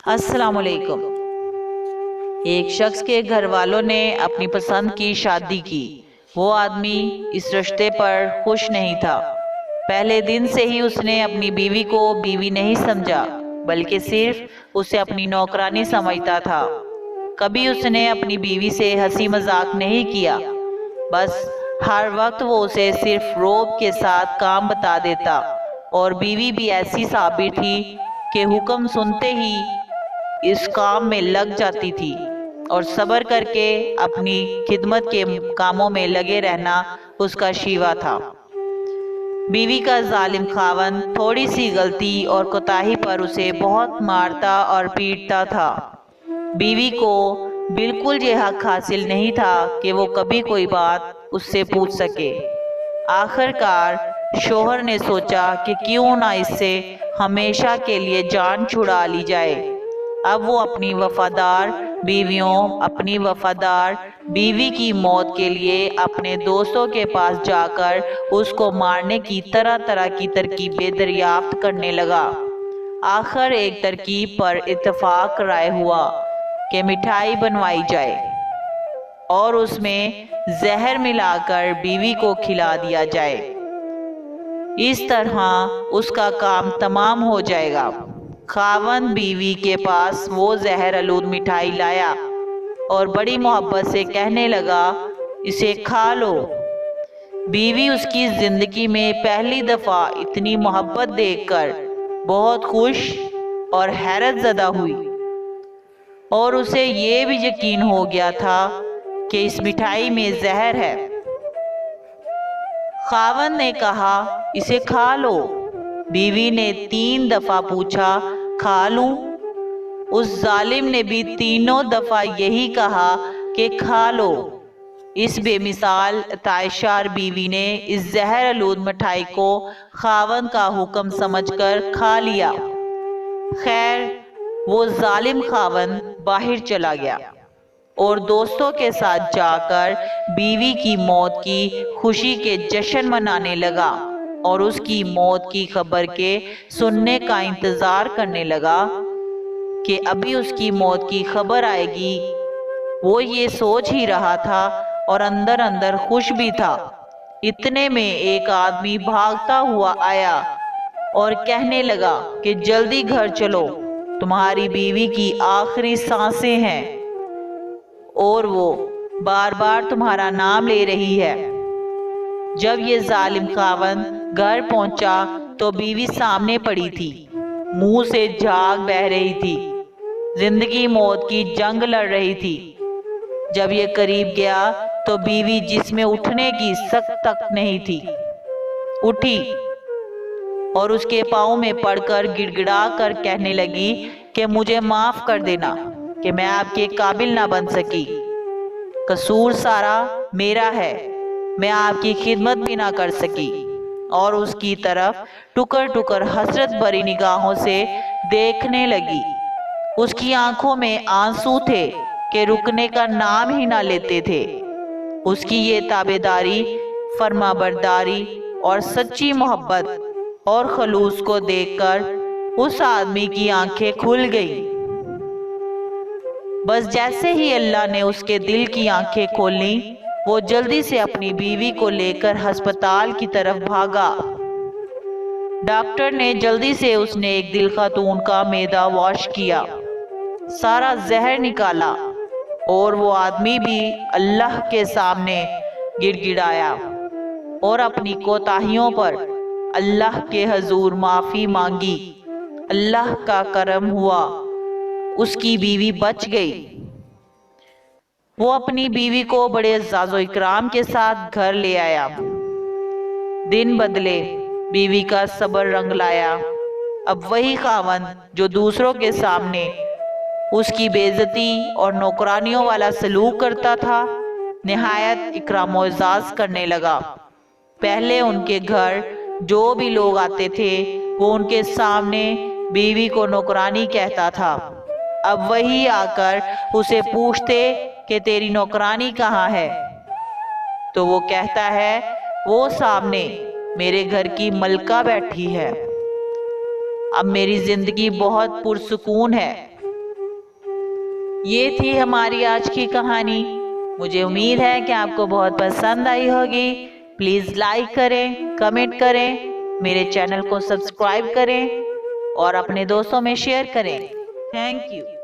السلام علیکم۔ ایک شخص کے گھر والوں نے اپنی پسند کی شادی کی۔ وہ آدمی اس رشتے پر خوش نہیں تھا۔ پہلے دن سے ہی اس نے اپنی بیوی کو بیوی نہیں سمجھا، بلکہ صرف اسے اپنی نوکرانی سمجھتا تھا۔ کبھی اس نے اپنی بیوی سے ہنسی مذاق نہیں کیا، بس ہر وقت وہ اسے صرف روب کے ساتھ کام بتا دیتا، اور بیوی بھی ایسی صابر تھی کہ حکم سنتے ہی اس کام میں لگ جاتی تھی، اور صبر کر کے اپنی خدمت کے کاموں میں لگے رہنا اس کا شیوا تھا۔ بیوی کا ظالم خاوند تھوڑی سی غلطی اور کوتاہی پر اسے بہت مارتا اور پیٹتا تھا۔ بیوی کو بالکل یہ حق حاصل نہیں تھا کہ وہ کبھی کوئی بات اس سے پوچھ سکے۔ آخر کار شوہر نے سوچا کہ کیوں نہ اس سے ہمیشہ کے لیے جان چھڑا لی جائے۔ اب وہ اپنی وفادار بیوی کی موت کے لیے اپنے دوستوں کے پاس جا کر اس کو مارنے کی طرح طرح کی ترکیبیں دریافت کرنے لگا۔ آخر ایک ترکیب پر اتفاق رائے ہوا کہ مٹھائی بنوائی جائے اور اس میں زہر ملا کر بیوی کو کھلا دیا جائے۔ اس طرح اس کا کام تمام ہو جائے گا۔ خاوند بیوی کے پاس وہ زہر آلود مٹھائی لایا اور بڑی محبت سے کہنے لگا، اسے کھا لو۔ بیوی اس کی زندگی میں پہلی دفعہ اتنی محبت دیکھ کر بہت خوش اور حیرت زدہ ہوئی، اور اسے یہ بھی یقین ہو گیا تھا کہ اس مٹھائی میں زہر ہے۔ خاوند نے کہا، اسے کھا لو۔ بیوی نے 3 دفعہ پوچھا، کھا لوں؟ اس ظالم نے بھی تینوں دفعہ یہی کہا کہ کھا لو۔ اس بے مثال عطائشار بیوی نے اس زہر آلود مٹھائی کو خاوند کا حکم سمجھ کر کھا لیا۔ خیر، وہ ظالم خاوند باہر چلا گیا اور دوستوں کے ساتھ جا کر بیوی کی موت کی خوشی کے جشن منانے لگا، اور اس کی موت کی خبر کے سننے کا انتظار کرنے لگا کہ ابھی اس کی موت کی خبر آئے گی۔ وہ یہ سوچ ہی رہا تھا اور اندر اندر خوش بھی تھا۔ اتنے میں ایک آدمی بھاگتا ہوا آیا اور کہنے لگا کہ جلدی گھر چلو، تمہاری بیوی کی آخری سانسیں ہیں اور وہ بار بار تمہارا نام لے رہی ہے۔ جب یہ ظالم خاوند گھر پہنچا تو بیوی سامنے پڑی تھی، منہ سے جھاگ بہہ رہی تھی، زندگی موت کی جنگ لڑ رہی تھی۔ جب یہ قریب گیا تو بیوی، جس میں اٹھنے کی سخت تک نہیں تھی، اٹھی اور اس کے پاؤں میں پڑ کر گڑ گڑا کر کہنے لگی کہ مجھے معاف کر دینا کہ میں آپ کے قابل نہ بن سکی۔ قصور سارا میرا ہے، میں آپ کی خدمت بھی نہ کر سکی۔ اور اس کی طرف ٹکر ٹکر حسرت بھری نگاہوں سے دیکھنے لگی۔ اس کی آنکھوں میں آنسو تھے کہ رکنے کا نام ہی نہ لیتے تھے۔ اس کی یہ تابعداری، فرما برداری اور سچی محبت اور خلوص کو دیکھ کر اس آدمی کی آنکھیں کھل گئیں۔ بس جیسے ہی اللہ نے اس کے دل کی آنکھیں کھولیں، وہ جلدی سے اپنی بیوی کو لے کر ہسپتال کی طرف بھاگا۔ ڈاکٹر نے جلدی سے اس نے ایک دل خاتون کا معدہ واش کیا، سارا زہر نکالا، اور وہ آدمی بھی اللہ کے سامنے گڑ گڑایا اور اپنی کوتاہیوں پر اللہ کے حضور معافی مانگی۔ اللہ کا کرم ہوا، اس کی بیوی بچ گئی۔ وہ اپنی بیوی کو بڑے اعزاز و اکرام کے ساتھ گھر لے آیا۔ دن بدلے، بیوی کا صبر رنگ لایا۔ اب وہی خاوند جو دوسروں کے سامنے اس کی بے عزتی اور نوکرانیوں والا سلوک کرتا تھا، نہایت اکرام و اعزاز کرنے لگا۔ پہلے ان کے گھر جو بھی لوگ آتے تھے وہ ان کے سامنے بیوی کو نوکرانی کہتا تھا۔ اب وہی آ کر اسے پوچھتے کہ تیری نوکرانی کہاں ہے، تو وہ کہتا ہے، وہ سامنے میرے گھر کی ملکہ بیٹھی ہے۔ اب میری زندگی بہت پرسکون ہے، یہ تھی ہماری آج کی کہانی۔ مجھے امید ہے کہ آپ کو بہت پسند آئی ہوگی۔ پلیز لائک کریں، کمنٹ کریں، میرے چینل کو سبسکرائب کریں اور اپنے دوستوں میں شیئر کریں۔ Thank you.